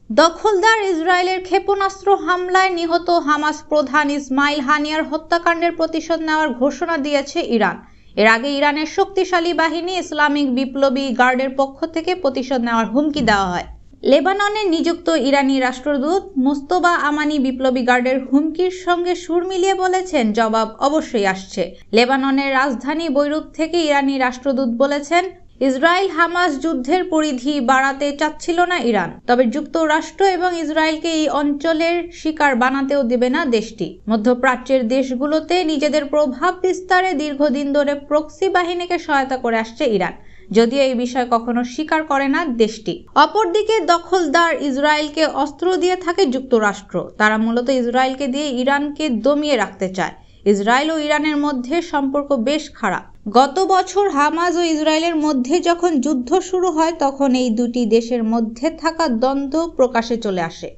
দখলদার ইসরায়েলের ক্ষেপণাস্ত্র হামলায় নিহত হামাস প্রধান ইসমাইল হানিয়ার হত্যাকাণ্ডের প্রতিশোধ নেওয়ার ঘোষণা দিয়েছে ইরান। এর আগে ইরানের শক্তিশালী বাহিনী ইসলামিক বিপ্লবী গার্ডের পক্ষ থেকে প্রতিশোধ নেওয়ার হুমকি দেওয়া হয়। লেবাননে নিযুক্ত ইরানি রাষ্ট্রদূত মুস্তফা আমানি বিপ্লবী গার্ডের হুমকির সঙ্গে সুর মিলিয়ে বলেছেন, জবাব অবশ্যই আসছে। লেবাননের রাজধানী বৈরুত থেকে ইরানি রাষ্ট্রদূত বলেছেন, ইসরায়েল হামাস যুদ্ধের পরিধি বাড়াতে চাচ্ছিল না ইরান, তবে যুক্তরাষ্ট্র এবং ইসরায়েলকে এই অঞ্চলের শিকার বানাতেও দেবে না দেশটি। মধ্যপ্রাচ্যের দেশগুলোতে নিজেদের প্রভাব বিস্তারে দীর্ঘদিন ধরে প্রক্সি বাহিনীকে সহায়তা করে আসছে ইরান, যদিও এই বিষয় কখনো স্বীকার করে না দেশটি। অপরদিকে দখলদার ইসরায়েলকে অস্ত্র দিয়ে থাকে যুক্তরাষ্ট্র। তারা মূলত ইসরায়েলকে দিয়ে ইরানকে দমিয়ে রাখতে চায়। ইসরায়েল ও ইরানের মধ্যে সম্পর্ক বেশ খারাপ। গত বছর হামাস ও ইসরায়েলের মধ্যে যখন যুদ্ধ শুরু হয়, তখন এই দুটি দেশের মধ্যে থাকা দ্বন্দ্ব প্রকাশে চলে আসে।